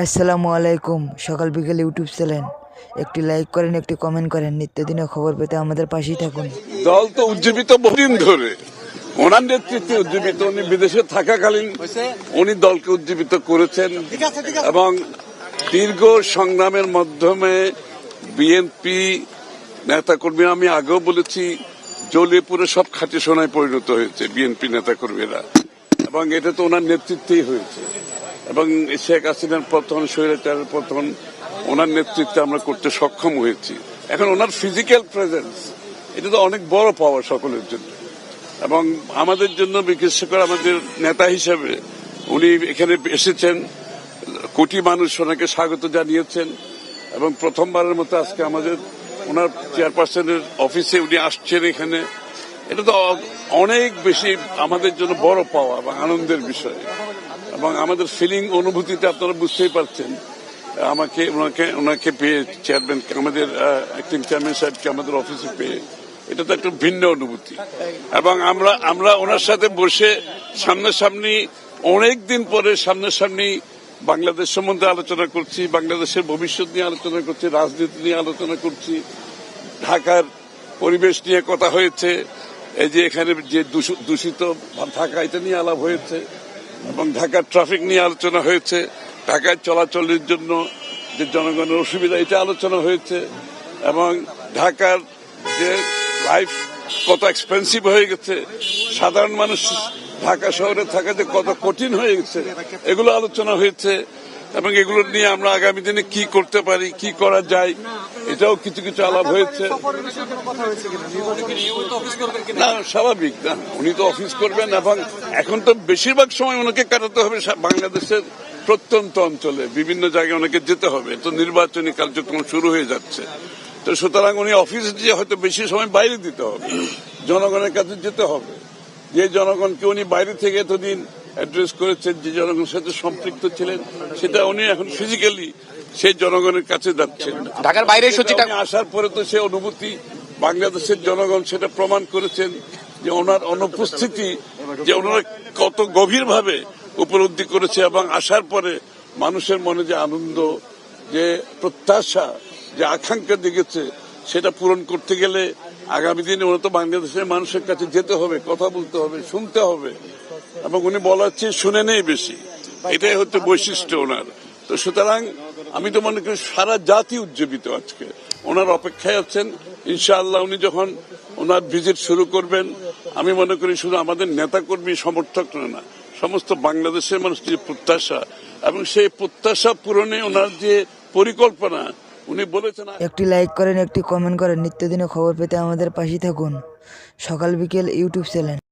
আসসালামু আলাইকুম। সকাল বিকেল ইউটিউব চ্যানেল, একটি লাইক করেন, একটি কমেন্ট করেন। নিত্যদিনের খবর পেতে আমাদের পাশেই থাকুন। দল তো উজ্জীবিত বহুদিন ধরে, ওনার নেতৃত্বে উজ্জীবিত। উনি বিদেশে থাকাকালীন উনি দলকে উজ্জীবিত করেছেন এবং দীর্ঘ সংগ্রামের মাধ্যমে বিএনপি নেতাকর্মী, আমি আগেও বলেছি, জ্বলিয়ে পুরো সব খাঁটি সোনায় পরিণত হয়েছে বিএনপি নেতাকর্মীরা, এবং এটা তো ওনার নেতৃত্বেই হয়েছে। এবং শেখ হাসিনার পতন, স্বৈরাচারের পতন ওনার নেতৃত্বে আমরা করতে সক্ষম হয়েছি। এখন ওনার ফিজিক্যাল প্রেজেন্স, এটা তো অনেক বড় পাওয়া সকলের জন্য, এবং আমাদের জন্য, বিশেষ করে আমাদের নেতা হিসেবে উনি এখানে এসেছেন। কোটি মানুষ ওনাকে স্বাগত জানিয়েছেন, এবং প্রথমবারের মতো আজকে আমাদের ওনার চেয়ারপারসনের অফিসে উনি আসছেন এখানে। এটা তো অনেক বেশি আমাদের জন্য বড় পাওয়া এবং আনন্দের বিষয়। এবং আমাদের ফিলিং, অনুভূতিতে আপনারা বুঝতেই পারছেন। ওনাকে পেয়ে, চেয়ারম্যান, আমাদের অ্যাক্টিং চেয়ারম্যান সাহেবকে আমাদের অফিসে পেয়ে, এটা তো একটা ভিন্ন অনুভূতি। এবং আমরা ওনার সাথে বসে সামনাসামনি, অনেকদিন পরে সামনাসামনি বাংলাদেশ সম্বন্ধে আলোচনা করছি, বাংলাদেশের ভবিষ্যৎ নিয়ে আলোচনা করছি, রাজনীতি নিয়ে আলোচনা করছি, ঢাকার পরিবেশ নিয়ে কথা হয়েছে, এই যে এখানে যে দূষিত ঢাকা, এটা নিয়ে আলাপ হয়েছে, এবং ঢাকার ট্রাফিক নিয়ে আলোচনা হয়েছে, ঢাকায় চলাচলের জন্য যে জনগণের অসুবিধা, এটা আলোচনা হয়েছে, এবং ঢাকার যে লাইফ কত এক্সপেন্সিভ হয়ে গেছে, সাধারণ মানুষ ঢাকা শহরে থাকা যে কত কঠিন হয়ে গেছে, এগুলো আলোচনা হয়েছে। এবং এগুলো নিয়ে আমরা আগামী দিনে কি করতে পারি, কি করা যায়, এটাও কিছু কিছু আলাপ হয়েছে। না, স্বাভাবিক না, উনি তো অফিস করবেন, এবং এখন তো বেশিরভাগ সময় ওনাকে কাটাতে হবে বাংলাদেশের প্রত্যন্ত অঞ্চলে, বিভিন্ন জায়গায় ওনাকে যেতে হবে। তো নির্বাচনী কার্যক্রম শুরু হয়ে যাচ্ছে, তো সুতরাং উনি অফিস দিয়ে হয়তো বেশি সময় বাইরে দিতে হবে, জনগণের কাছে যেতে হবে। যে জনগণকে উনি বাইরে থেকে এতদিন অ্যাড্রেস করেছেন, যে জনগণের সাথে সম্পৃক্ত ছিলেন, সেটা উনি এখন ফিজিক্যালি সেই জনগণের কাছে যাচ্ছেন। ঢাকার বাইরে আসার পরে তো সে অনুভূতি বাংলাদেশের জনগণ সেটা প্রমাণ করেছেন, যে ওনার অনুপস্থিতি, যে ওনারা কত গভীরভাবে উপলব্ধি করেছে, এবং আসার পরে মানুষের মনে যে আনন্দ, যে প্রত্যাশা, যে আকাঙ্ক্ষা দেখেছে, সেটা পূরণ করতে গেলে আগামী দিনে ওরা তো বাংলাদেশের মানুষের কাছে যেতে হবে, কথা বলতে হবে, শুনতে হবে, এবং উনি বলার চেয়ে শুনে নেই বেশি, এটাই হচ্ছে বৈশিষ্ট্য ওনার। তো সুতরাং আমি তো মনে করি সারা জাতি উজ্জীবিত আজকে ওনার অপেক্ষায় আছেন। ইনশাআল্লাহ উনি যখন ওনার ভিজিট শুরু করবেন, আমি মনে করি শুধু আমাদের নেতাকর্মী সমর্থক না, সমস্ত বাংলাদেশের মানুষের যে প্রত্যাশা, এবং সেই প্রত্যাশা পূরণে ওনার যে পরিকল্পনা উনি বলেছেন। একটি লাইক করেন, একটি কমেন্ট করেন। নিত্যদিনের খবর পেতে আমাদের পাশেই থাকুন। সকাল বিকেল ইউটিউব চ্যানেল।